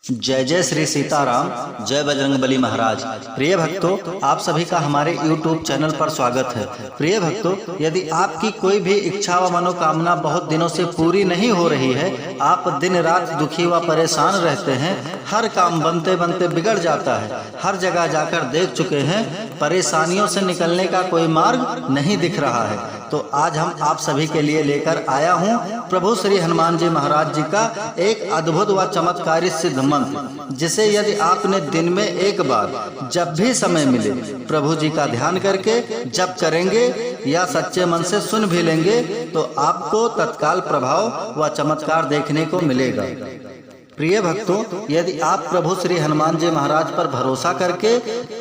जय जय श्री सीताराम, जय बजरंगबली महाराज। प्रिय भक्तों, आप सभी का हमारे YouTube चैनल पर स्वागत है। प्रिय भक्तों, यदि आपकी कोई भी इच्छा व मनोकामना बहुत दिनों से पूरी नहीं हो रही है, आप दिन रात दुखी व परेशान रहते हैं, हर काम बनते बनते बिगड़ जाता है, हर जगह जाकर देख चुके हैं, परेशानियों से निकलने का कोई मार्ग नहीं दिख रहा है, तो आज हम आप सभी के लिए लेकर आया हूँ प्रभु श्री हनुमान जी महाराज जी का एक अद्भुत व चमत्कारी सिद्ध मंत्र, जिसे यदि आपने दिन में एक बार जब भी समय मिले प्रभु जी का ध्यान करके जप करेंगे या सच्चे मन से सुन भी लेंगे तो आपको तत्काल प्रभाव व चमत्कार देखने को मिलेगा। प्रिय भक्तों, यदि आप प्रभु श्री हनुमान जी महाराज पर भरोसा करके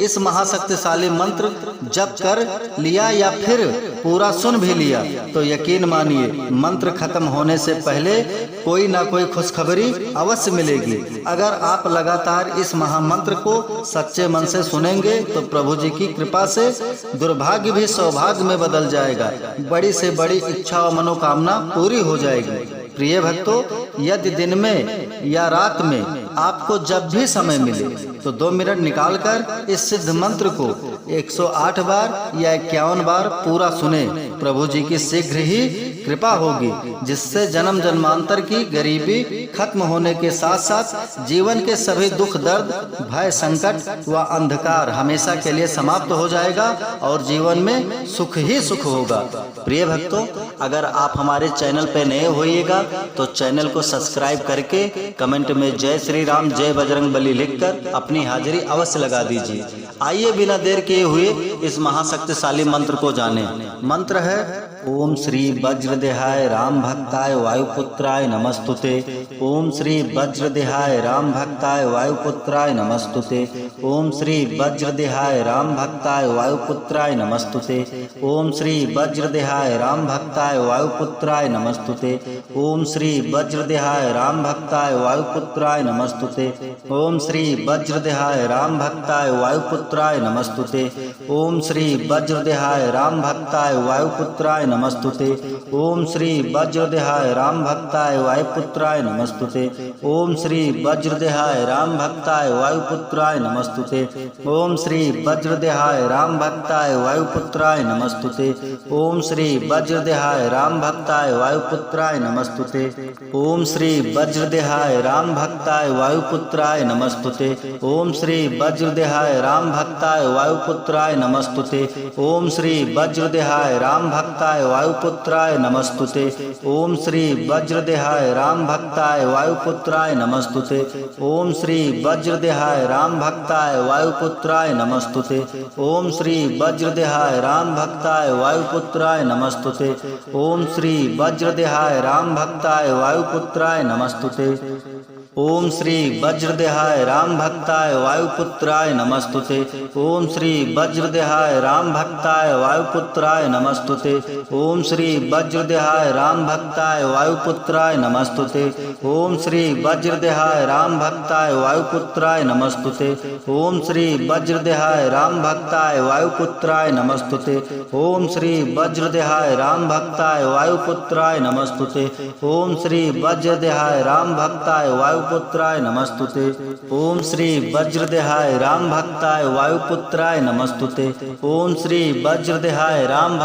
इस महाशक्तिशाली मंत्र जप कर लिया या फिर पूरा सुन भी लिया तो यकीन मानिए मंत्र खत्म होने से पहले कोई ना कोई खुशखबरी अवश्य मिलेगी। अगर आप लगातार इस महामंत्र को सच्चे मन से सुनेंगे तो प्रभु जी की कृपा से दुर्भाग्य भी सौभाग्य में बदल जाएगा, बड़ी से बड़ी इच्छा और मनोकामना पूरी हो जाएगी। प्रिय भक्तों, यदि दिन में या रात में आपको जब भी समय मिले तो 2 मिनट निकालकर इस सिद्ध मंत्र को 108 बार या 51 बार पूरा सुने। प्रभु जी की शीघ्र ही कृपा होगी, जिससे जन्म जन्मांतर की गरीबी खत्म होने के साथ साथ जीवन के सभी दुख दर्द भय संकट व अंधकार हमेशा के लिए समाप्त हो जाएगा और जीवन में सुख ही सुख होगा। प्रिय भक्तों, अगर आप हमारे चैनल पे नए होइएगा तो चैनल को सब्सक्राइब करके कमेंट में जय श्री राम जय बजरंगबली लिखकर अपनी हाजिरी अवश्य लगा दीजिए। आइए बिना देर किए हुए इस महाशक्तिशाली मंत्र को जानें। मंत्र है ओम श्री वज्रदेहाय राम भक्ताय वायुपुत्राय नमस्तुते। ओम श्री वज्रदेहाय राम भक्ताय वायुपुत्राय नमस्तुते। ओम श्री वज्रदेहाय राम भक्ताय वायुपुत्राय नमस्तुते। ओम श्री वज्रदेहाय राम भक्ताय वायुपुत्राय नमस्तुते। ओम श्री वज्रदेहाय राम भक्ताय वायुपुत्राय नमस्तुते। ओम श्री वज्रदेहाय राम भक्ताय वायुपुत्राय नमस्तुते। ओम श्री वज्रदेहाय राम भक्ताय वायुपुत्राय नमस्तुते। ओम श्री वज्रदेहाय राम भक्ताय वायुपुत्राय नमस्तुते। ओम श्री वज्रदेहाय राम भक्ताय वायुपुत्राय नमस्तुते। ओम श्री वज्रदेहाय राम भक्ताय वायुपुत्राय नमस्तुते। ओम श्री वज्रदेहाय राम भक्ताय वायुपुत्राय नमस्तुते। ओम श्री वज्रदेहाय राम भक्ताय वायुपुत्राय नमस्तुते। ओम श्री वज्रदेहाय राम भक्ताय वायुपुत्राय नमस्तुते। ओम श्री वज्रदेहाय राम भक्ताय वायुपुत्राय नमस्तुते। ओम श्री वज्रदेहाय राम भक्ताय वायुपुत्राय नमस्तुते। ओम श्री वज्रदेहाय राम भक्ताय वायुपुत्राय नमस्तुते। ओम श्री वज्रदेहाय राम भक्ताय वायुपुत्राय नमस्तुते। ओम श्री वज्रदेहाय राम भक्ताय वायुपुत्राय नमस्तुते। ओम श्री वज्रदेहाय राम भक्ताय वायुपुत्राय नमस्तुते। ओम श्री वज्रदेहाय राम भक्ताय वायुपुत्राय नमस्तुते। ओम श्री वज्रदेहाय राम भक्ताय वायुपुत्राय नमस्तुते। ओम श्री वज्रदेहाय राम भक्ताय वायुपुत्राय नमस्तुते। ओम श्री वज्रदेहाय राम भक्ताय वायुपुत्राय नमस्तुते। ओम श्री वज्रदेहाय राम भक्ताय वायुपुत्राय नमस्तुते। ओम श्री वज्रदेहाय राम भक्ताय वायुपुत्राय नमस्तुते। ओम श्री वज्रदेहाय राम भक्ताय वायुपुत्राय नमस्तुते। ओम श्री वज्रदेहाय राम भक्ताय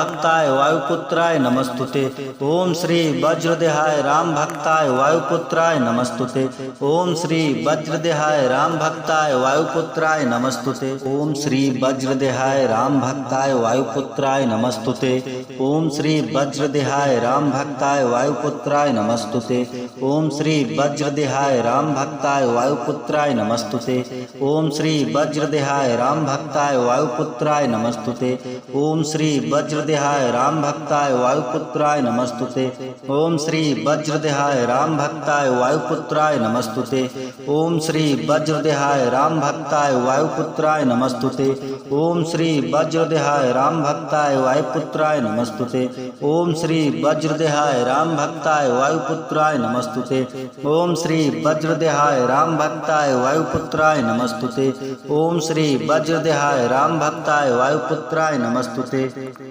वायुपुत्राय नमस्तुते। ओम श्री वज्रदेहाय राम भक्ताय वायुपुत्राय नमस्तुते। ओम श्री वज्रदेहाय राम भक्ताय वायुपुत्राय नमस्तुते। ओम श्री वज्रदेहाय राम भक्ताय वायुपुत्राय नमस्तुते। ओम श्री वज्रदेहाय राम भक्ताय वायुपुत्राय नमस्तुते। ओम श्री वज्रदेहाय राम भक्ताय वायुपुत्राय नमस्तुते। ओम श्री वज्रदेहाय राम भक्ताय वायुपुत्राय नमस्तुते। ओम श्री वज्रदेहाय राम भक्ताय वायुपुत्राय नमस्तुते। ओम श्री वज्रदेहाय राम भक्ताय वायुपुत्राय नमस्तुते। ओम श्री वज्रदेहाय राम भक्ताय वायुपुत्राय नमस्तुते। ओम श्री वज्रदेहाय राम भक्ताय वायुपुत्राय नमस्तुते। ओम श्री वज्रदेहाय राम भक्ताय वायुपुत्राय नमस्तुते। ओम श्री वज्रदेहाय राम भक्ताय वायुपुत्राय नमस्तुते। ओम श्री वज्रदेहाय राम भक्ताय वायुपुत्राय नमस्तुते।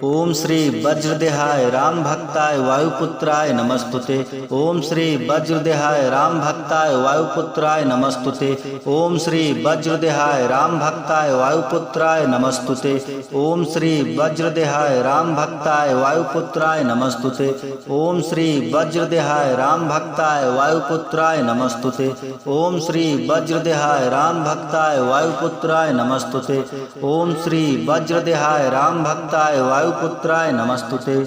ओम श्री वज्रदेहाय राम भक्ताय वायुपुत्राय नमस्तुते। ओम श्री वज्रदेहाय राम भक्ताय वायुपुत्राय नमस्तुते। ओम श्री वज्रदेहाय राम भक्ताय वायुपुत्राय नमस्तुते। ओम श्री वज्रदेहाय राम भक्ताय वायुपुत्राय नमस्तुते। ओम श्री वज्रदेहाय राम भक्ताय वायुपुत्राय नमस्तुते। ओम श्री वज्रदेहाय राम भक्ताय वायुपुत्राय नमस्तुते। ओम श्री वज्रदेहाय राम भक्ताय वायुपुत्राय नमस्तुते।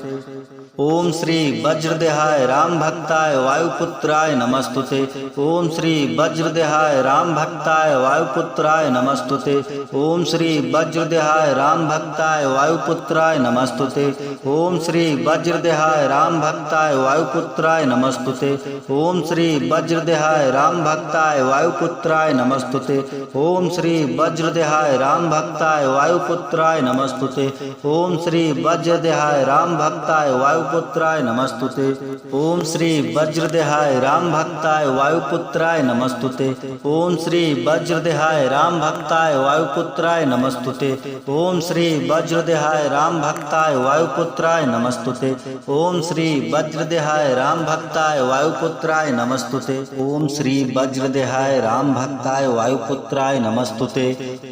ओम श्री वज्रदेहाय राम भक्ताय वायुपुत्राय नमस्तुते। ओम श्री वज्रदेहाय राम भक्ताय वायुपुत्राय नमस्तुते। ओम श्री वज्रदेहाय राम भक्ताय वायुपुत्राय नमस्तुते। ओम श्री वज्रदेहाय राम भक्ताय वायुपुत्राय नमस्तुते। ओम श्री वज्रदेहाय राम भक्ताय वायुपुत्राय नमस्तुते। ओम श्री वज्रदेहाय राम भक्ताय वायुपुत्राय नमस्तुते। ओम श्री वज्रदेहाय राम भक्ताय वायुपुत्राय नमस्तुते। ओम श्री वज्रदेहाय राम भक्ताय वायुपुत्राय नमस्तुते। ओम श्री वज्रदेहाय राम भक्ताय वायुपुत्राय नमस्तुते। ओम श्री वज्रदेहाय राम भक्ताय वायुपुत्राय नमस्तुते। ओम श्री वज्रदेहाय राम भक्ताय वायुपुत्राय नमस्तुते। ओम श्री वज्रदेहाय राम भक्ताय वायुपुत्राय नमस्तुते। ओम श्री वज्रदेहाय राम भक्ताय वायुपुत्राय नमस्तुते।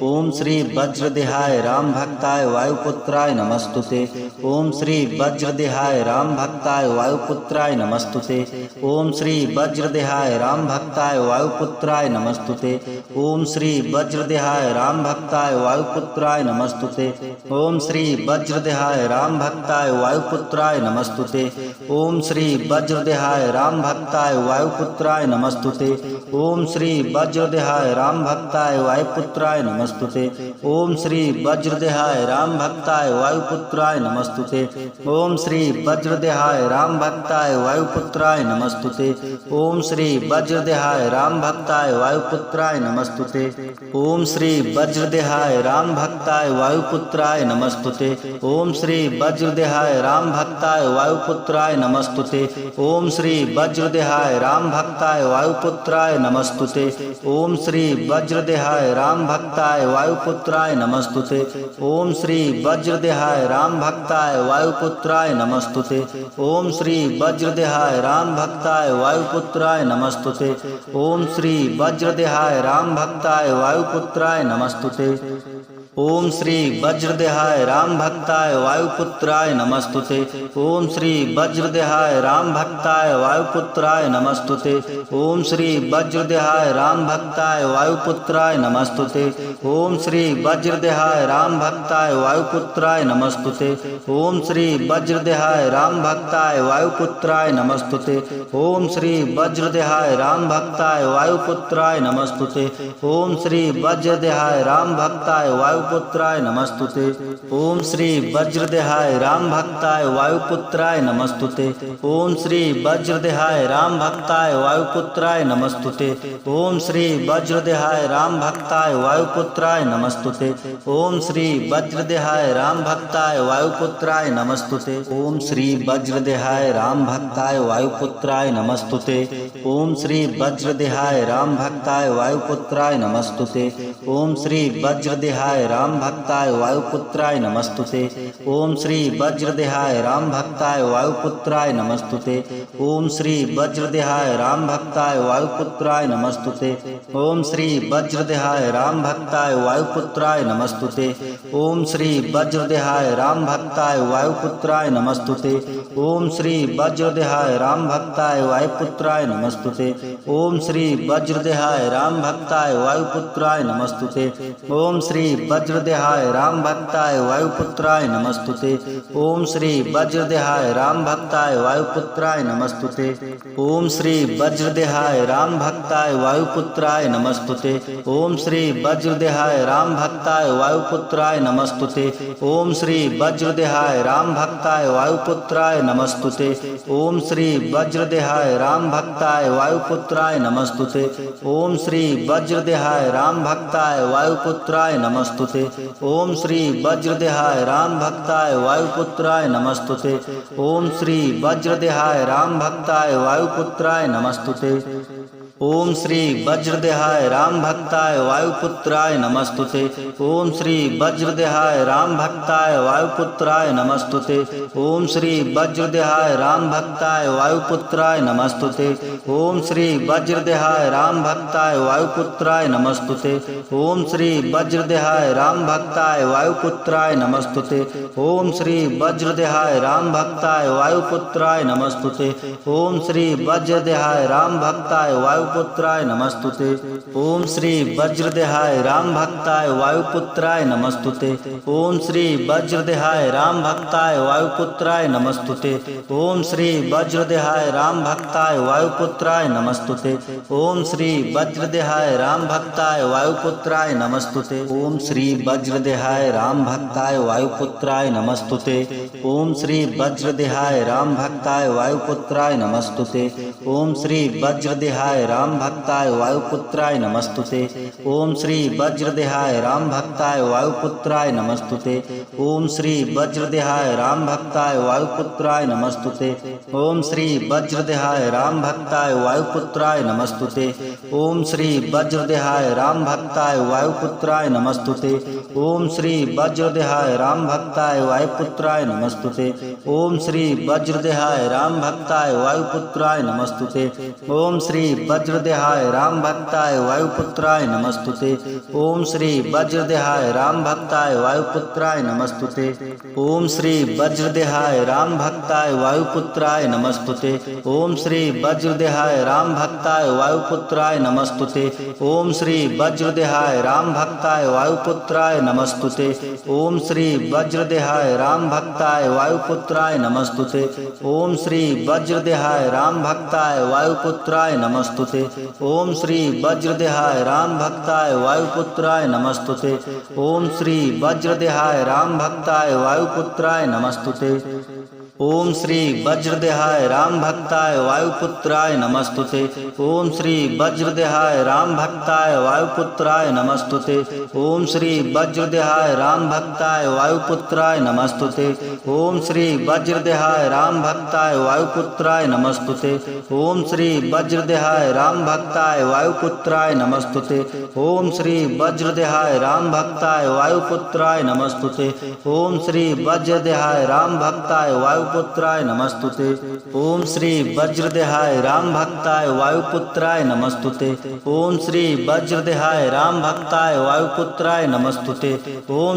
ओम श्री वज्रदेहाय राम भक्ताय वायुपुत्राय नमस्तुते। ओम श्री वज्रदेहाय राम भक्ताय वायुपुत्राय नमस्तुते। ओम श्री वज्रदेहाय राम भक्ताय वायुपुत्राय नमस्तुते। ओम श्री वज्रदेहाय राम भक्ताय वायुपुत्राय नमस्तुते। ओम श्री वज्रदेहाय राम भक्ताय वायुपुत्राय नमस्तुते। ओम श्री वज्रदेहाय राम भक्ताय वायुपुत्राय नमस्तुते। ओम श्री वज्रदेहाय राम भक्ताय वायुपुत्राय नमस्तुते। ओम श्री वज्रदेहाय राम भक्ताय वायुपुत्राय नमस्तुते। ओम श्री वज्रदेहाय राम भक्ताय वायुपुत्राय नमस्तुते। ओम श्री वज्रदेहाय राम भक्ताय वायुपुत्राय नमस्तुते। ओम श्री वज्रदेहाय राम भक्ताय वायुपुत्राय नमस्तुते। ओम श्री वज्रदेहाय राम भक्ताय वायुपुत्राय नमस्तुते। ओम श्री वज्रदेहाय राम भक्ताय वायुपुत्राय नमस्तुते। ओम श्री वज्रदेहाय राम भक्ताय वायुपुत्राय नमस्तुते। ओम श्री वज्रदेहाय राम भक्ताय वायुपुत्राय नमस्तुते। ओम श्री वज्रदेहाय राम भक्ताय वायुपुत्राय नमस्तुते। ओम श्री वज्रदेहाय राम भक्ताय वायुपुत्राय नमस्तुते। ओम श्री वज्रदेहाय राम भक्ताय वायुपुत्राय नमस्तुते। ओम श्री वज्रदेहाय राम भक्ताय वायुपुत्राय नमस्तुते। ओम श्री वज्रदेहाय राम भक्ताय वायुपुत्राय नमस्तुते। ओम श्री वज्रदेहाय राम भक्ताय वायुपुत्राय नमस्तुते। ओम श्री वज्रदेहाय राम भक्ताय वायुपुत्राय नमस्तुते। ओम श्री वज्रदेहाय राम भक्ताय वायुपुत्राय नमस्तुते। ओम श्री वज्रदेहाय राम भक्ताय वायुपुत्राय नमस्तुते। ओम श्री वज्रदेहाय राम भक्ताय वायुपुत्राय नमस्तुते। ओम श्री वज्रदेहाय राम भक्ताय वायुपुत्राय नमस्तुते। ओम श्री वज्रदेहाय राम भक्ताय वायुपुत्राय नमस्तुते। ओम श्री वज्रदेहाय राम भक्ताय वायुपुत्राय नमस्तुते। ओम श्री वज्रदेहाय राम भक्ताय वायुपुत्राय नमस्तुते। ओम श्री वज्रदेहाय राम भक्ताय वायुपुत्राय नमस्तुते। ओम श्री वज्रदेहाय राम भक्ताय वायुपुत्राय नमस्तुते। ओम श्री वज्रदेहाय राम भक्ताय वायुपुत्राय नमस्तुते। ओम श्री वज्रदेहाय राम भक्ताय वायुपुत्राय नमस्तुते। ओम श्री वज्रदेहाय राम भक्ताय वायुपुत्राय नमस्तुते। ओम श्री वज्रदेहाय राम भक्ताय वायुपुत्राय नमस्तुते। ओम श्री वज्रदेहाय राम भक्ताय वायुपुत्राय नमस्तुते। ओम श्री वज्रदेहाय राम भक्ताय वायुपुत्राय नमस्तुते। ओम श्री वज्रदेहाय राम भक्ताय वायुपुत्राय नमस्तुते। ओम श्री वज्रदेहाय राम भक्ताय वायुपुत्राय नमस्तुते। ओम श्री वज्रदेहाय राम भक्ताय वायुपुत्राय नमस्तुते। ओम श्री वज्रदेहाय राम भक्ताय वायुपुत्राय नमस्तुते। ओम श्री वज्रदेहाय राम भक्ताय वायुपुत्राय नमस्तुते। ओम श्री वज्रदेहाय राम भक्ताय वायुपुत्राय नमस्तुते। ओम श्री वज्रदेहाय राम भक्ताय वायुपुत्राय नमस्तुते। ओम श्री वज्रदेहाय राम भक्ताय वायुपुत्राय नमस्तुते। ओम श्री वज्रदेहाय राम भक्ताय वायुपुत्राय नमस्तुते। ओम श्री वज्रदेहाय राम भक्ताय वायुपुत्राय नमस्तुते। ओम श्री वज्रदेहाय राम भक्ताय वायुपुत्राय नमस्तुते। ओम श्री वज्रदेहाय राम भक्ताय वायुपुत्राय नमस्तुते। ओम श्री वज्रदेहाय राम भक्ताय वायुपुत्राय नमस्तुते। ओम श्री वज्रदेहाय राम भक्ताय वायुपुत्राय नमस्तुते। ओम श्री वज्रदेहाय राम भक्ताय वायुपुत्राय नमस्तुते। ओम श्री वज्रदेहाय राम भक्ताय वायुपुत्राय नमस्तुते। ओम श्री वज्रदेहाय राम भक्ताय वायुपुत्राय नमस्तुते। ओम श्री वज्रदेहाय राम भक्ताय वायुपुत्राय नमस्तुते। ओम श्री वज्रदेहाय राम भक्ताय वायुपुत्राय नमस्तुते। ओम श्री वज्रदेहाय राम भक्ताय वायुपुत्राय नमस्तुते। ओम श्री वज्रदेहाय राम भक्ताय वायुपुत्राय नमस्तुते। ओम श्री वज्रदेहाय राम भक्ताय वायुपुत्राय नमस्तुते। ओम श्री वज्रदेहाय राम भक्ताय वायुपुत्राय नमस्तुते। ओम श्री वज्रदेहाय राम भक्ताय वायुपुत्राय नमस्तुते। ओम श्री वज्रदेहाय राम भक्ताय वायुपुत्राय नमस्तुते। ओम श्री वज्रदेहाय राम भक्ताय वायुपुत्राय नमस्तुते। ओम श्री वज्रदेहाय राम भक्ताय वायुपुत्राय नमस्तुते। ओम श्री वज्रदेहाय राम भक्ताय वायुपुत्राय नमस्तुते। ओम श्री वज्रदेहाय राम भक्ताय वायुपुत्राय नमस्तुते। ओम श्री वज्रदेहाय राम भक्ताय वायुपुत्राय नमस्तुते। ओम श्री वज्रदेहाय राम भक्ताय वायुपुत्राय नमस्तुते। ओम श्री वज्रदेहाय राम भक्ताय वायुपुत्राय नमस्तुते। ओम श्री वज्रदेहाय राम भक्ताय वायुपुत्राय नमस्तुते। ओम श्री वज्रदेहाय राम भक्ताय वायुपुत्राय नमस्तुते। ओम श्री वज्रदेहाय राम भक्ताय वायुपुत्राय नमस्तुते। ओम श्री वज्रदेहाय राम भक्ताय वायुपुत्राय नमस्तुते। ओम श्री वज्रदेहाय राम भक्ताय वायुपुत्राय नमस्तुते। ओम श्री वज्रदेहाय राम भक्ताय वायुपुत्राय नमस्तुते। ओम श्री वज्रदेहाय राम भक्ताय वायुपुत्राय नमस्तुते। ओम श्री वज्रदेहाय राम भक्ताय वायुपुत्राय नमस्तुते। ओम श्री वज्रदेहाय राम भक्ताय वायुपुत्राय नमस्तुते। ओम श्री वज्रदेहाय राम भक्ताय वायुपुत्राय नमस्तुते। ओम श्री वज्रदेहाय राम भक्ताय वायुपुत्राय नमस्तुते। ओम श्री वज्रदेहाय राम भक्ताय वायुपुत्राय नमस्तुते। ओम श्री वज्रदेहाय राम भक्ताय वायुपुत्राय नमस्तुते। ओम श्री वज्रदेहाय राम भक्ताय वायुपुत्राय नमस्तुते। ओम श्री वज्रदेहाय राम भक्ताय वायुपुत्राय नमस्तुते। ओम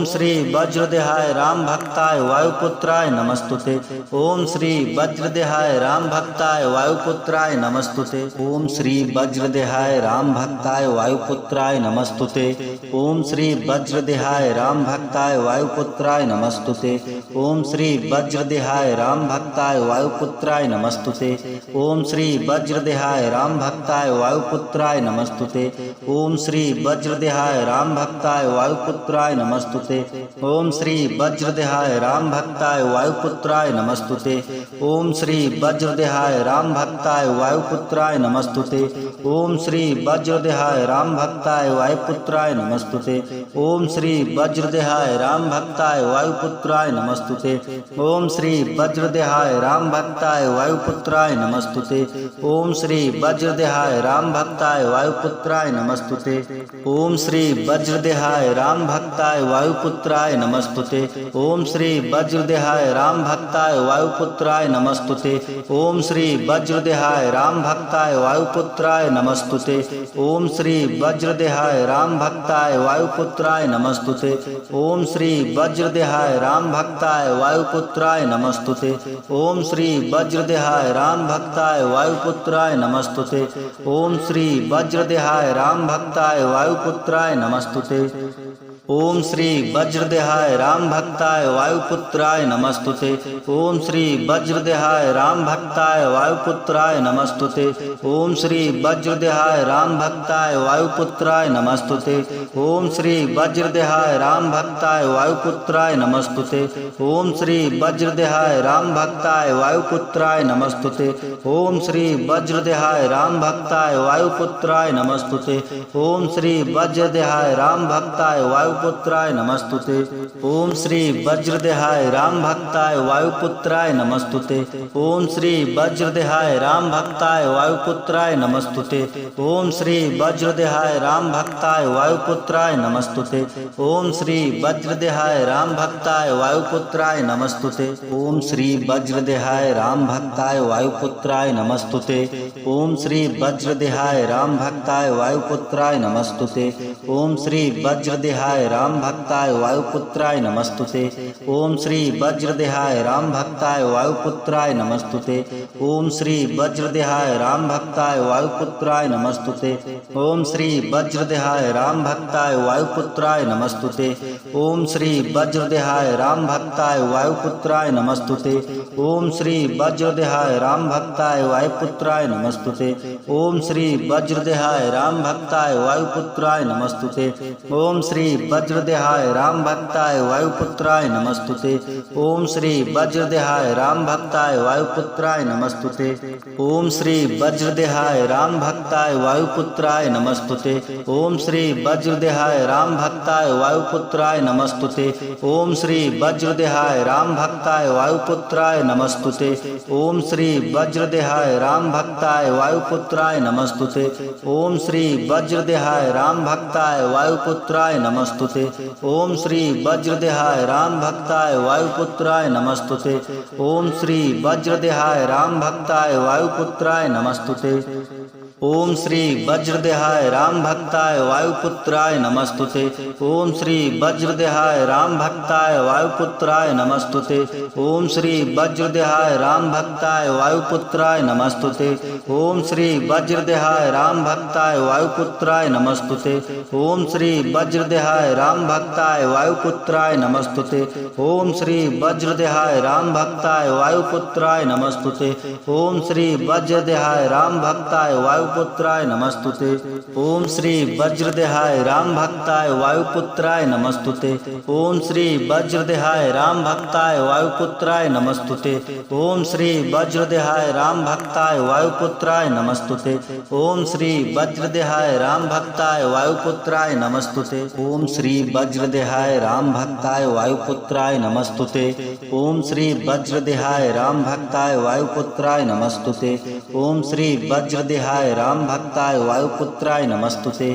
श्री वज्रदेहाय राम भक्ताय वायुपुत्राय नमस्तुते। ओम श्री वज्रदेहाय राम भक्ताय वायुपुत्राय नमस्तुते। ओम श्री वज्रदेहाय राम भक्ताय वायुपुत्राय नमस्तुते। ओम श्री वज्रदेहाय राम भक्ताय वायुपुत्राय नमस्तुते। ओम श्री वज्रदेहाय राम भक्ताय वायुपुत्राय नमस्तुते। ओम श्री वज्रदेहाय राम भक्ताय वायुपुत्राय नमस्तुते। ओम श्री वज्रदेहाय राम भक्ताय वायुपुत्राय नमस्तुते। ओम श्री वज्रदेहाय राम भक्ताय वायुपुत्राय नमस्तुते। ओम श्री वज्रदेहाय राम भक्ताय वायुपुत्राय नमस्तुते। ओम श्री वज्रदेहाय राम भक्ताय वायुपुत्राय नमस्तुते। ओम श्री वज्रदेहाय राम भक्ताय वायुपुत्राय नमस्तुते। ओम श्री वज्रदेहाय राम भक्ताय वायुपुत्राय नमस्तुते। ओम श्री वज्रदेहाय राम भक्ताय वायुपुत्राय नमस्तुते। ओम श्री वज्रदेहाय राम भक्ताय वायुपुत्राय नमस्तुते। ओम श्री वज्रदेहाय राम भक्ताय वायुपुत्राय नमस्तुते। ओम श्री वज्रदेहाय राम भक्ताय वायुपुत्राय नमस्तुते। ओम श्री वज्रदेहाय राम भक्ताय वायुपुत्राय नमस्तुते। ओम श्री वज्रदेहाय राम भक्ताय वायुपुत्राय नमस्तुते। ओम श्री वज्रदेहाय राम भक्ताय वायुपुत्राय नमस्तुते। ओम श्री वज्रदेहाय राम भक्ताय वायुपुत्राय नमस्तुते। ओम श्री वज्रदेहाय राम भक्ताय वायुपुत्राय नमस्तुते। ओम श्री वज्रदेहाय राम भक्ताय वायुपुत्राय नमस्तुते। ओम श्री वज्रदेहाय राम भक्ताय वायुपुत्राय नमस्तुते। ओम श्री वज्रदेहाय राम भक्ताय वायुपुत्राय नमस्तुते। ओम श्री वज्रदेहाय राम भक्ताय वायुपुत्राय नमस्तुते। ओम श्री वज्रदेहाय राम भक्ताय वायु वायुपुत्राय नमस्तुते। ओम श्री वज्रदेहाय राम भक्ताय वायुपुत्राय नमस्तुते। ओम श्री वज्रदेहाय राम भक्ताय वायुपुत्राय नमस्तुते। ओम श्री वज्रदेहाय राम भक्ताय वायुपुत्राय नमस्तुते। ओम श्री वज्रदेहाय राम भक्ताय वायुपुत्राय नमस्तुते। ओम श्री वज्रदेहाय राम भक्ताय वायुपुत्राय नमस्तुते। ओम श्री वज्रदेहाय राम भक्ताय वायुपुत्राय नमस्तुते। ओम श्री वज्रदेहाय राम भक्ताय वायुपुत्राय नमस्तुते। ओम श्री वज्रदेहाय राम भक्ताय वायुपुत्राय नमस्तुते। ओम श्री वज्रदेहाय राम भक्ताय वायुपुत्राय नमस्तुते। ओम श्री वज्रदेहाय राम भक्ताय वायुपुत्राय नमस्तुते। ओम श्री वज्रदेहाय राम भक्ताय वायुपुत्राय नमस्तुते। ओम श्री वज्रदेहाय राम भक्ताय वायुपुत्राय नमस्तुते। ओम श्री वज्रदेहाय राम भक्ताय वायुपुत्राय नमस्तुते। ओम श्री वज्रदेहाय राम भक्ताय वायुपुत्राय नमस्तुते। ओम श्री वज्रदेहाय राम भक्ताय वायुपुत्राय नमस्तुते। ओम श्री वज्रदेहाय राम भक्ताय वायुपुत्राय नमस्तुते। ओम श्री वज्रदेहाय राम भक्ताय वायुपुत्राय नमस्तुते। ओम श्री वज्रदेहाय राम भक्ताय वायुपुत्राय नमस्तुते। ओम श्री वज्रदेहाय राम भक्ताय वायुपुत्राय नमस्तुते। ओम श्री वज्रदेहाय राम भक्ताय वायुपुत्राय नमस्तुते। ओम श्री वज्रदेहाय राम भक्ताय वायुपुत्राय नमस्तुते। ओम श्री वज्रदेहाय राम भक्ताय वायुपुत्राय नमस्तुते। ओम श्री वज्रदेहाय राम भक्ताय वायुपुत्राय नमस्तुते। ओम श्री वज्रदेहाय राम भक्ताय वायुपुत्राय नमस्तुते। ओम श्री वज्रदेहाय राम भक्ताय वायुपुत्राय नमस्तुते। ओम श्री वज्रदेहाय राम भक्ताय वायुपुत्राय नमस्तुते। ओम श्री वज्रदेहाय राम भक्ताय वायुपुत्राय नमस्तुते। ओम श्री वज्रदेहाय राम भक्ताय वायुपुत्राय नमस्तुते। ओम श्री वज्रदेहाय राम भक्ताय वायुपुत्राय नमस्तुते। ओम श्री वज्रदेहाय राम भक्ताय वायुपुत्राय नमस्तुते। ओम श्री वज्रदेहाय राम भक्ताय वायुपुत्राय नमस्तुते। ओम श्री वज्रदेहाय राम भक्ताय वायुपुत्राय नमस्तुते। ओम श्री वज्रदेहाय राम भक्ताय वायुपुत्राय नमस्तुते। ओम श्री वज्रदेहाय राम भक्ताय वायुपुत्राय नमस्तुते। ओम श्री वज्रदेहाय राम भक्ताय वायुपुत्राय नमस्तुते। ओम श्री वज्रदेहाय राम भक्ताय वायुपुत्राय नमस्तुते। ओम श्री वज्रदेहाय राम भक्ताय वायुपुत्राय नमस्तुते। ओम श्री वज्रदेहाय राम भक्ताय वायुपुत्राय नमस्तुते।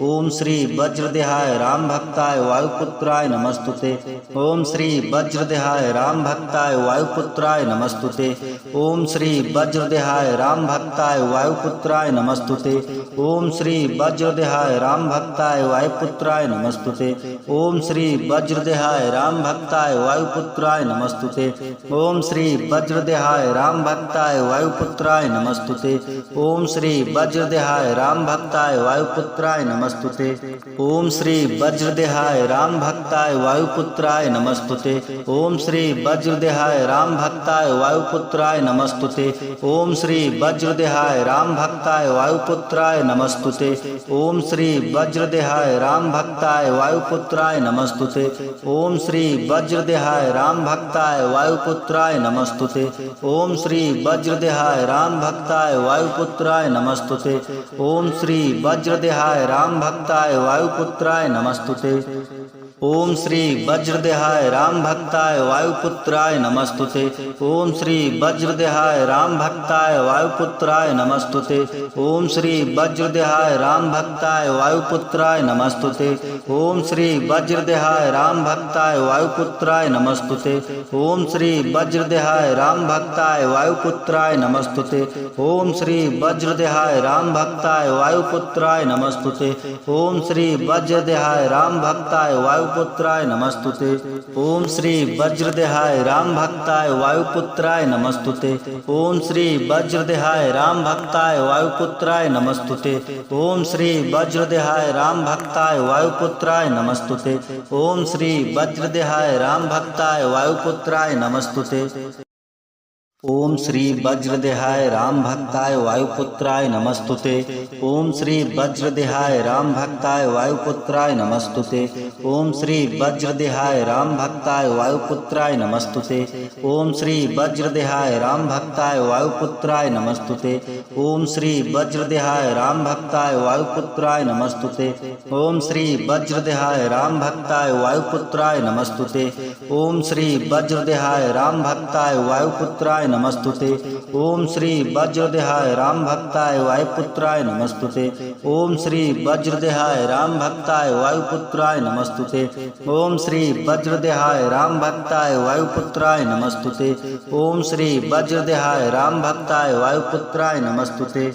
ओम श्री वज्रदेहाय राम भक्ताय वायुपुत्राय नमस्तुते। ओम श्री वज्रदेहाय राम भक्ताय वायुपुत्राय नमस्तुते। ओम श्री वज्रदेहाय राम भक्ताय वायुपुत्राय नमस्तुते। ओम श्री वज्रदेहाय राम भक्ताय वायुपुत्राय नमस्तुते। ओम श्री वज्रदेहाय राम भक्ताय वायुपुत्राय नमस्तुते। ओम श्री वज्रदेहाय राम भक्ताय वायुपुत्राय नमस्तुते। ओम श्री वज्रदेहाय राम भक्ताय वायुपुत्राय नमस्तुते। ओम श्री वज्रदेहाय राम भक्ताय वायुपुत्राय नमस्तुते। ओम श्री वज्रदेहाय राम भक्ताय वायुपुत्राय नमस्तुते। ओम श्री वज्रदेहाय राम भक्ताय वायुपुत्राय नमस्तुते। ओम श्री वज्रदेहाय राम भक्ताय वायुपुत्राय नमस्तुते। ओम श्री वज्रदेहाय राम भक्ताय वायुपुत्राय नमस्तुते। ओम श्री वज्रदेहाय राम भक्ताय वायुपुत्राय नमस्तुते। ओम श्री वज्रदेहाय राम भक्ताय वायुपुत्राय नमस्तुते। ओम श्री वज्रदेहाय राम भक्ताय वायुपुत्राय नमस्तुते। ओम श्री वज्रदेहाय राम भक्ताय वायुपुत्राय नमस्तुते। ओम श्री वज्रदेहाय राम भक्ताय वायुपुत्राय नमस्तुते। ओम श्री वज्रदेहाय राम भक्ताय वायुपुत्राय नमस्तुते। ओम श्री वज्रदेहाय राम भक्ताय वायुपुत्राय नमस्तुते। ओम श्री वज्रदेहाय राम भक्ताय वायुपुत्राय नमस्तुते। ओम श्री वज्रदेहाय राम भक्ताय वायुपुत्राय नमस्तुते। ओम श्री वज्रदेहाय राम भक्ताय वायुपुत्राय नमस्तुते। ओम श्री वज्रदेहाय राम भक्ताय वायुपुत्राय नमस्तुते। ओम श्री वज्रदेहाय राम भक्ताय वायुपुत्राय नमस्तुते। ओम श्री वज्रदेहाय राम भक्ताय वायुपुत्राय नमस्तुते। ओम श्री वज्रदेहाय राम भक्ताय वायुपुत्राय नमस्तुते। ओम श्री वज्रदेहाय राम भक्ताय वायुपुत्राय नमस्तुते। ओम श्री वज्रदेहाय राम भक्ताय वायुपुत्राय नमस्तुते। ओम श्री वज्रदेहाय राम भक्ताय वायुपुत्राय नमस्तुते। ओम श्री वज्रदेहाय राम भक्ताय वायुपुत्राय नमस्तुते। ओम श्री वज्रदेहाय राम भक्ताय वायुपुत्राय नमस्तुते। ओम श्री वज्रदेहाय राम भक्ताय वायुपुत्राय नमस्तुते। ओम श्री वज्रदेहाय राम भक्ताय वायुपुत्राय नमस्तुते। ओम श्री वज्रदेहाय राम भक्ताय वायुपुत्राय नमस्तुते। ओम श्री वज्रदेहाय राम भक्ताय वायुपुत्राय नमस्तुते।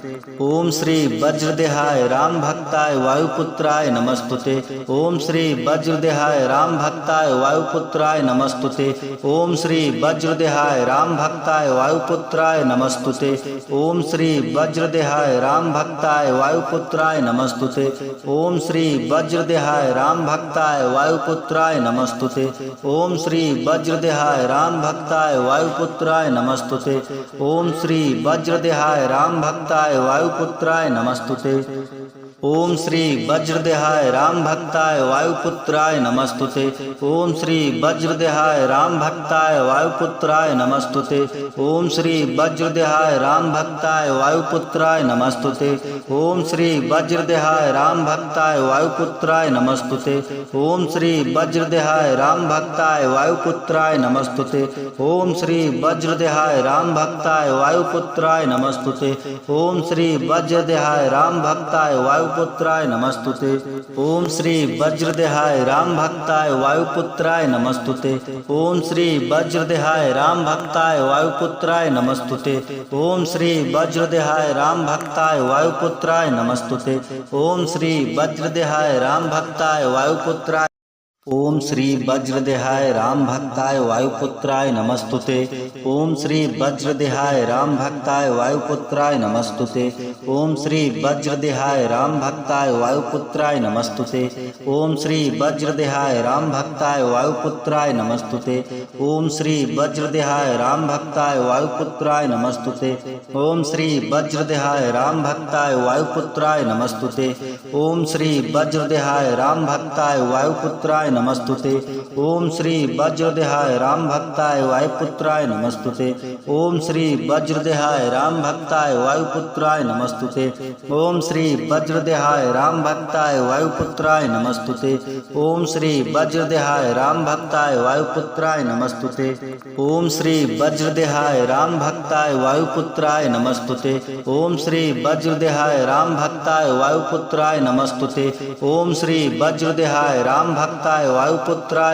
ओम श्री वज्रदेहाय राम भक्ताय वायुपुत्राय नमस्तुते। ओम श्री वज्रदेहाय राम भक्ताय वायुपुत्राय नमस्तुते। ओम श्री वज्रदेहाय राम भक्ताय वायुपुत्राय नमस्तुते। ओम श्री वज्रदेहाय राम भक्ताय वायुपुत्राय नमस्तुते। ओम श्री वज्रदेहाय राम भक्ताय वायुपुत्राय नमस्तुते। ओम श्री वज्रदेहाय राम भक्ताय वायुपुत्राय नमस्तुते। ओम श्री वज्रदेहाय राम भक्ताय वायुपुत्राय नमस्तुते। ओम श्री वज्रदेहाय राम भक्ताय वायुपुत्राय नमस्तुते। ओम श्री वज्रदेहाय राम भक्ताय वायुपुत्राय नमस्तुते। ओम श्री वज्रदेहाय राम भक्ताय वायुपुत्राय नमस्तुते। ओम श्री वज्रदेहाय राम भक्ताय वायुपुत्राय नमस्तुते। ओम श्री वज्रदेहाय राम भक्ताय वायुपुत्राय नमस्तुते। ओम श्री वज्रदेहाय राम भक्ताय वायुपुत्राय नमस्तुते। ओम श्री वज्रदेहाय राम भक्ताय वायुपुत्राय नमस्तुते। ओम श्री वज्रदेहाय राम भक्ताय वायुपुत्राय नमस्तुते। ओम श्री वज्रदेहाय राम भक्ताय वायुपुत्राय नमस्तुते। ओम श्री वज्रदेहाय राम भक्ताय वायुपुत्राय नमस्तुते। ओम श्री वज्रदेहाय राम भक्ताय वायुपुत्राय ओम श्री वज्रदेहाय राम भक्ताय वायुपुत्राय नमस्तुते। ओम श्री वज्रदेहाय राम भक्ताय वायुपुत्राय नमस्तुते। ओम श्री वज्रदेहाय राम भक्ताय वायुपुत्राय नमस्तुते। ओम श्री वज्रदेहाय राम भक्ताय वायुपुत्राय नमस्तुते। ओम श्री वज्रदेहाय राम भक्ताय वायुपुत्राय नमस्तुते। ओम श्री वज्रदेहाय राम भक्ताय वायुपुत्राय नमस्तुते। ओम श्री वज्रदेहाय राम भक्ताय वायुपुत्राय नमस्तुते। ओम श्री वज्रदेहाय राम भक्ताय वायुपुत्राय नमस्तुते। ओम श्री वज्रदेहाय राम भक्ताय वायुपुत्राय नमस्तुते। ओम श्री वज्रदेहाय राम भक्ताय वायुपुत्राय नमस्तुते। ओम श्री वज्रदेहाय राम भक्ताय वायुपुत्राय नमस्तुते। ओम श्री वज्रदेहाय राम भक्ताय वायुपुत्राय नमस्तुते। ओम श्री वज्रदेहाय राम भक्ताय वायुपुत्राय नमस्तुते। ओम श्री वज्रदेहाय राम भक्ताय वायुपुत्राय नमस्तुते। ओम श्री वज्रदेहाय राम भक्ताय वायुपुत्राय नमस्तुते।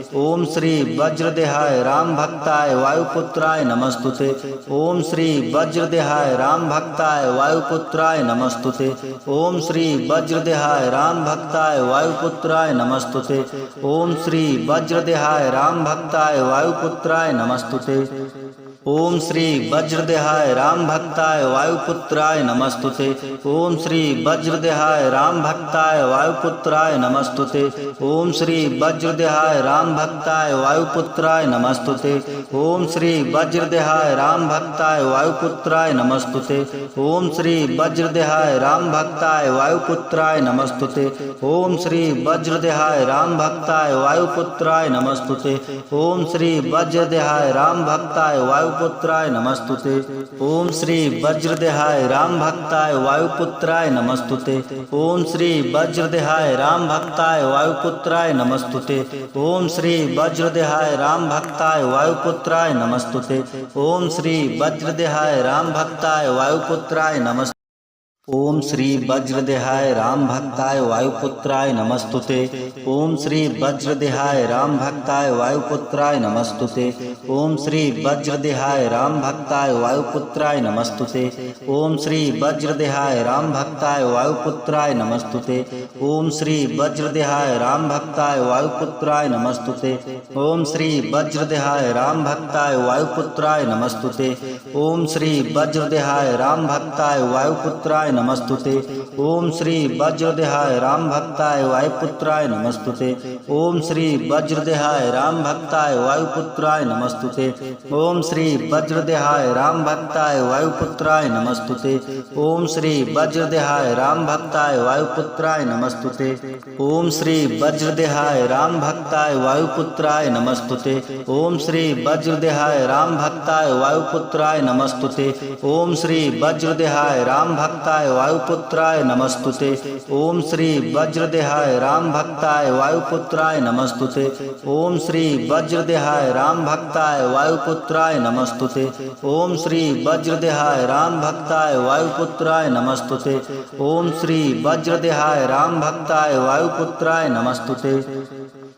ओम श्री वज्रदेहाय राम भक्ताय वायुपुत्राय नमस्तुते। ओम श्री वज्रदेहाय राम भक्ताय वायुपुत्राय नमस्तुते। ओम श्री वज्रदेहाय राम भक्ताय वायुपुत्राय नमस्तुते। ओम श्री वज्रदेहाय राम भक्ताय वायुपुत्राय नमस्तुते। ओम श्री वज्रदेहाय राम भक्ताय वायुपुत्राय नमस्तुते। ओम श्री वज्रदेहाय राम भक्ताय वायुपुत्राय नमस्तुते। ओम श्री वज्रदेहाय राम भक्ताय वायुपुत्राय नमस्तुते। ओम श्री वज्रदेहाय राम भक्ताय वायुपुत्राय नमस्तुते। ओम श्री वज्रदेहाय राम भक्ताय वायुपुत्राय नमस्तुते। ओम श्री वज्रदेहाय राम भक्ताय वायुपुत्राय नमस्तुते। ओम श्री वज्रदेहाय राम भक्ताय वायुपुत्राय नमस्तुते। ओम श्री वज्रदेहाय राम भक्ताय वायुपुत्राय नमस्तुते। ओम श्री वज्रदेहाय राम भक्ताय वायुपुत्राय नमस्तुते। ओम श्री वज्रदेहाय राम भक्ताय वायुपुत्राय नमस्तुते। ओम श्री वज्रदेहाय राम भक्ताय वायुपुत्राय नमस्तुते। ओम श्री वज्रदेहाय राम भक्ताय वायुपुत्राय नमस्तुते। ओम श्री वज्रदेहाय राम भक्ताय वायुपुत्राय नमस्तुते। ओम श्री वज्रदेहाय राम भक्ताय वायुपुत्राय नमस्तुते। ओम श्री वज्रदेहाय राम भक्ताय वायुपुत्राय नमस्तुते। ओम श्री वज्रदेहाय राम भक्ताय वायुपुत्राय नमस्तुते। ओम श्री वज्रदेहाय राम भक्ताय वायुपुत्राय नमस्तुते। ओम श्री वज्रदेहाय राम भक्ताय वायुपुत्राय नमस्तुते। ओम श्री वज्रदेहाय राम भक्ताय वायुपुत्राय नमस्तुते। ओम श्री वज्रदेहाय राम भक्ताय वायुपुत्राय नमस्तुते। ओम श्री वज्रदेहाय राम भक्ताय वायुपुत्राय नमस्तुते। ओम श्री वज्रदेहाय राम भक्ताय वायुपुत्राय नमस्तुते। ओम श्री वज्रदेहाय राम भक्ताय वायुपुत्राय नमस्तुते। ओम श्री वज्रदेहाय राम भक्ताय वायुपुत्राय नमस्तुते। ओम श्री वज्रदेहाय राम भक्ताय वायुपुत्राय नमस्तुते। ओम श्री वज्रदेहाय राम भक्ताय वायुपुत्राय नमस्तुते। ओम श्री वज्रदेहाय राम भक्ताय वायुपुत्राय नमस्तुते। ओम श्री वज्रदेहाय राम भक्ताय वायुपुत्राय नमस्तुते।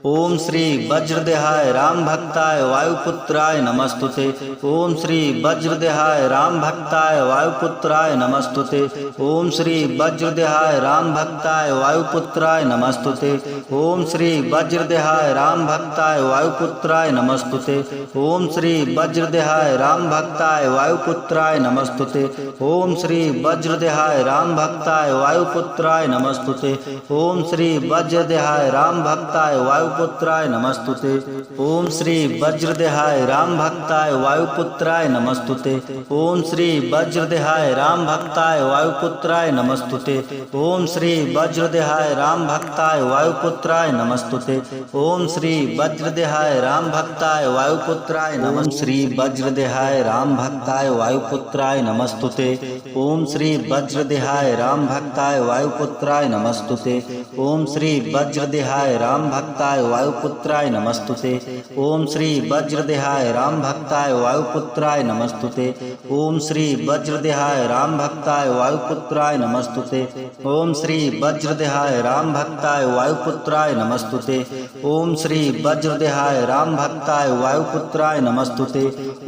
ओम श्री वज्रदेहाय राम भक्ताय वायुपुत्राय नमस्तुते। ओम श्री वज्रदेहाय राम भक्ताय वायुपुत्राय नमस्तुते। ओम श्री वज्रदेहाय राम भक्ताय वायुपुत्राय नमस्तुते। ओम श्री वज्रदेहाय राम भक्ताय वायुपुत्राय नमस्तुते। ओम श्री वज्रदेहाय राम भक्ताय वायुपुत्राय नमस्तुते। ओम श्री वज्रदेहाय राम भक्ताय वायुपुत्राय नमस्तुते। ओम श्री वज्रदेहाय राम भक्ताय वायुपुत्राय नमस्तुते। ओम श्री वज्रदेहाय राम भक्ताय वायुपुत्राय नमस्तुते। ओम श्री वज्रदेहाय राम भक्ताय वायुपुत्राय नमस्तुते। ओम श्री वज्रदेहाय राम भक्ताय वायुपुत्राय नमस्तुते। ओम श्री वज्रदेहाय राम भक्ताय वायुपुत्राय नमः। श्री वज्रदेहाय राम भक्ताय वायुपुत्राय नमस्तुते। ओम श्री वज्रदेहाय राम भक्ताय वायुपुत्राय नमस्तुते। ओम श्री वज्रदेहाय राम भक्ताय वायुपुत्राय नमस्तुते। ओम श्री वज्रदेहाय राम भक्ताय वायुपुत्राय नमस्तुते। ओम श्री वज्रदेहाय राम भक्ताय वायुपुत्राय नमस्तुते। ओम श्री वज्रदेहाय राम भक्ताय वायुपुत्राय नमस्तुते। ओम श्री वज्रदेहाय राम भक्ताय वायुपुत्राय नमस्तुते। ओम श्री वज्रदेहाय राम भक्ताय वायुपुत्राय नमस्तुते।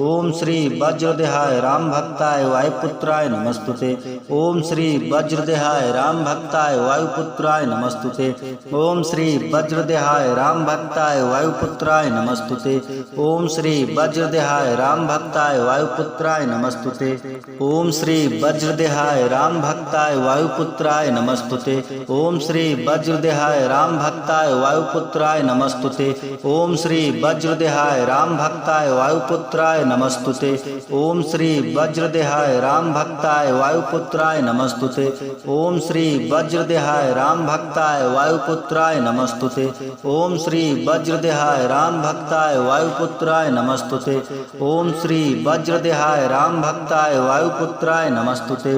ओम श्री वज्रदेहाय राम भक्ताय वायुपुत्राय नमस्तुते। ओम श्री वज्रदेहाय राम भक्ताय वायुपुत्राय नमस्तुते। ओम श्री वज्रदेहाय राम भक्ताय वायुपुत्राय नमस्तुते। ओम श्री वज्रदेहाय राम भक्ताय वायुपुत्राय नमस्तुते। ओम श्री वज्रदेहाय राम भक्ताय वायुपुत्राय नमस्तुते। ओम श्री वज्रदेहाय राम भक्ताय वायुपुत्राय नमस्तुते। ओम श्री वज्रदेहाय राम भक्ताय वायुपुत्राय नमस्तुते। ओम श्री वज्रदेहाय राम भक्ताय वायुपुत्राय नमस्तुते। ओम श्री वज्रदेहाय राम भक्ताय वायुपुत्राय नमस्तुते। ओम श्री वज्रदेहाय राम भक्ताय वायुपुत्राय नमस्तुते। ओम श्री वज्रदेहाय राम भक्ताय वायुपुत्राय नमस्तुते।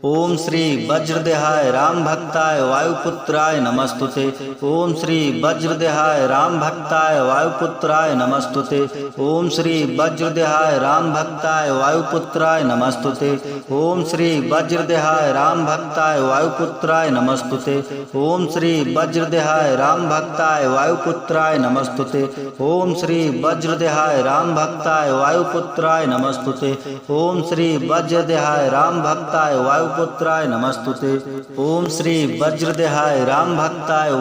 ओम श्री वज्रदेहाय राम भक्ताय वायुपुत्राय नमस्तुते। ओम श्री वज्रदेहाय राम भक्ताय वायुपुत्राय नमस्तुते। ओम श्री वज्रदेहाय राम भक्ताय वायुपुत्राय नमस्तुते। ओम श्री वज्रदेहाय राम भक्ताय वायुपुत्राय नमस्तुते। ओम श्री वज्रदेहाय राम भक्ताय वायुपुत्राय नमस्तुते। ओम श्री वज्रदेहाय राम भक्ताय वायुपुत्राय नमस्तुते। ओम श्री वज्रदेहाय राम भक्ताय वायुपुत्राय नमस्तुते। ओम श्री वज्रदेहाय राम भक्ताय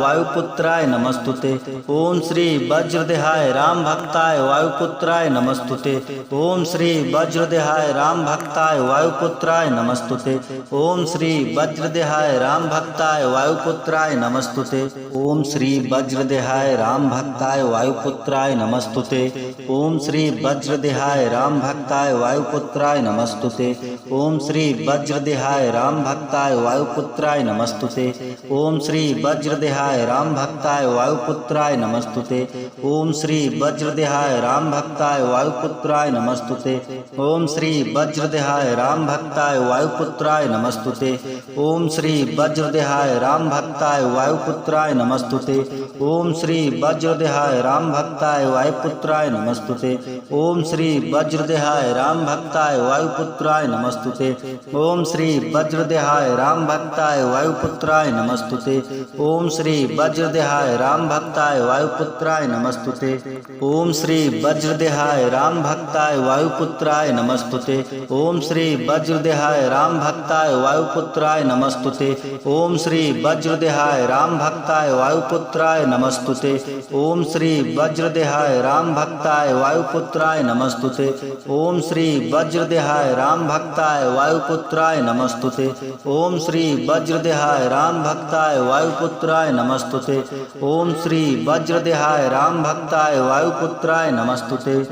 वायुपुत्राय नमस्तुते। ओम श्री वज्रदेहाय राम भक्ताय वायुपुत्राय नमस्तुते। ओम श्री वज्रदेहाय राम भक्ताय वायुपुत्राय नमस्तुते। ओम श्री वज्रदेहाय राम भक्ताय वायुपुत्राय नमस्तुते। ओम श्री वज्रदेहाय राम भक्ताय वायुपुत्राय नमस्तुते। ओम श्री वज्रदेहाय राम भक्ताय वायुपुत्राय नमस्तुते। ओम श्री वज्रदेहाय राम भक्ताय वायुपुत्राय नमस्तुते। ओम श्री वज्रदेहाय राम भक्ताय वायुपुत्राय नमस्तुते। ओम श्री वज्रदेहाय राम भक्ताय वायुपुत्राय नमस्तुते। ओम श्री वज्रदेहाय राम भक्ताय वायुपुत्राय नमस्तुते। ओम श्री वज्रदेहाय राम भक्ताय वायुपुत्राय नमस्तुते। ओम श्री वज्रदेहाय राम भक्ताय वायुपुत्राय नमस्तुते। ओम श्री वज्रदेहाय राम भक्ताय भक्ताय वायुपुत्राय नमस्तुते। ओम श्री वज्रदेहाय राम भक्ताय वायुपुत्राय नमस्तुते। ओम श्री वज्रदेहाय राम भक्ताय वायुपुत्राय नमस्तुते। ओम श्री वज्रदेहाय राम भक्ताय वायुपुत्राय नमस्तुते। ओम श्री वज्रदेहाय राम भक्ताय वायुपुत्राय नमस्तुते। ओम श्री वज्रदेहाय राम भक्ताय वायुपुत्राय नमस्तुते। ओम श्री वज्रदेहाय राम भक्ताय वायुपुत्राय नमस्तुते। ओम श्री वज्रदेहाय राम भक्ताय वायुपुत्राय नमस्तुते। ओम श्री वज्रदेहाय राम भक्ताय वायुपुत्राय नमस्तुते।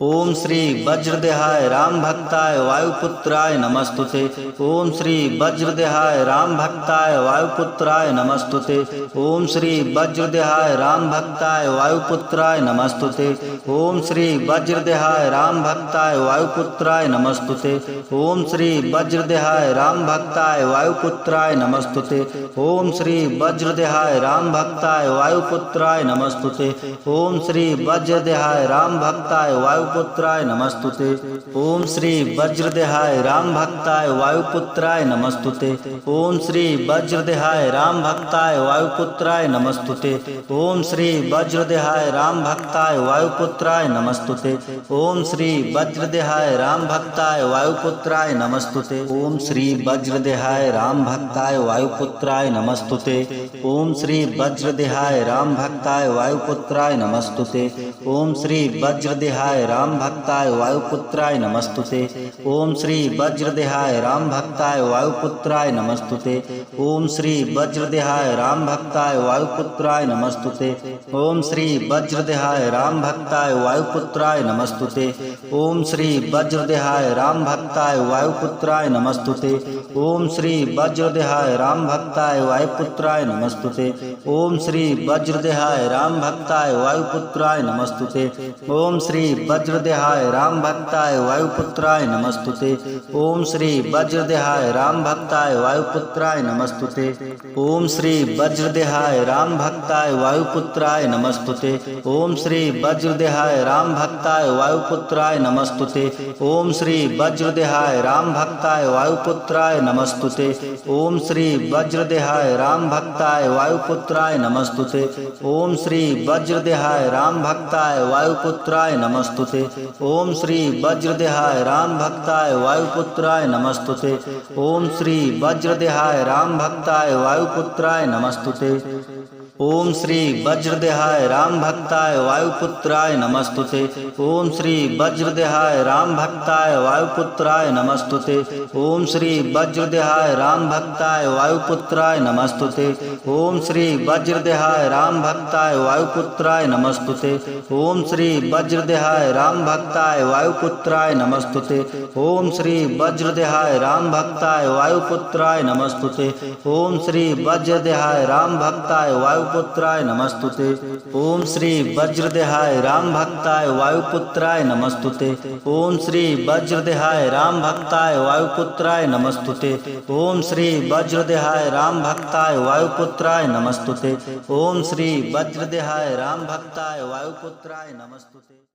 ओम श्री वज्रदेहाय राम भक्ताय वायुपुत्राय नमस्तुते। ओम श्री वज्रदेहाय राम भक्ताय वायुपुत्राय नमस्तुते। ओम श्री वज्रदेहाय राम भक्ताय वायुपुत्राय नमस्तुते। ओम श्री वज्रदेहाय राम भक्ताय वायुपुत्राय नमस्तुते। ओम श्री वज्रदेहाय राम भक्ताय वायुपुत्राय नमस्तुते। ओम श्री वज्रदेहाय राम भक्ताय वायुपुत्राय नमस्तुते। ओम श्री वज्रदेहाय राम भक्ताय वायुपुत्राय नमस्तुते। ओम श्री वज्रदेहाय राम भक्ताय वायुपुत्राय नमस्तुते। ओम श्री वज्रदेहाय राम भक्ताय वायुपुत्राय नमस्तुते। ओम श्री वज्रदेहाय राम भक्ताय वायुपुत्राय नमस्तुते। ओम श्री वज्रदेहाय राम भक्ताय वायुपुत्राय नमस्तुते। ओम श्री वज्रदेहाय राम भक्ताय वायुपुत्राय नमस्तुते। ओम श्री वज्रदेहाय राम भक्ताय वायुपुत्राय नमस्तुते। ओम श्री वज्रदेहाय राम भक्ताय वायुपुत्राय नमस्तुते। ओम श्री वज्रदेहाय राम भक्ताय वायुपुत्राय नमस्तुते। ओम श्री वज्रदेहाय राम भक्ताय वायुपुत्राय नमस्तुते। ओम श्री वज्रदेहाय राम भक्ताय वायुपुत्राय नमस्तुते। ओम श्री वज्रदेहाय राम भक्ताय वायुपुत्राय नमस्तुते। ओम श्री वज्रदेहाय राम भक्ताय वायुपुत्राय नमस्तुते। ओम श्री वज्रदेहाय राम भक्ताय वायुपुत्राय नमस्तुते। ओम श्री वज्रदेहाय राम भक्ताय वायुपुत्राय नमस्तुते। ओम श्री वज्रदेहाय राम भक्ताय वायुपुत्राय नमस्तुते। ओम श्री वज्रदेहाय राम भक्ताय वायुपुत्राय नमस्तुते। ओम श्री वज्रदेहाय राम भक्ताय वायुपुत्राय नमस्तुते। ओम श्री वज्रदेहाय राम भक्ताय वायुपुत्राय नमस्तुते। ओम श्री वज्रदेहाय राम भक्ताय वायुपुत्राय नमस्तुते। ओम श्री वज्रदेहाय राम भक्ताय वायुपुत्राय नमस्तुते। ओम श्री वज्रदेहाय राम भक्ताय वायुपुत्राय नमस्तुते। ओम श्री वज्रदेहाय राम भक्ताय वायुपुत्राय नमस्तुते। ओम श्री वज्रदेहाय राम भक्ताय वायुपुत्राय नमस्तुते। ओम श्री वज्रदेहाय राम भक्ताय वायुपुत्राय नमस्तुते। ओम श्री वज्रदेहाय राम भक्ताय वायुपुत्राय नमस्तुते। ओम श्री वज्रदेहाय राम भक्ताय वायुपुत्राय नमस्तुते। ओम श्री वज्रदेहाय राम भक्ताय वायुपुत्राय नमस्तुते। ओम श्री वज्रदेहाय राम भक्ताय वायुपुत्राय नमस्तुते। ओम श्री वज्रदेहाय राम भक्ताय वायुपुत्राय नमस्तुते। ओम श्री वज्रदेहाय राम भक्ताय वायुपुत्राय नमस्तुते। ओम श्री वज्रदेहाय राम भक्ताय वायुपुत्राय नमस्तुते। ओम श्री वज्रदेहाय राम भक्ताय वायुपुत्राय नमस्तुते। ओम श्री वज्रदेहाय राम भक्ताय वायुपुत्राय नमस्तुते।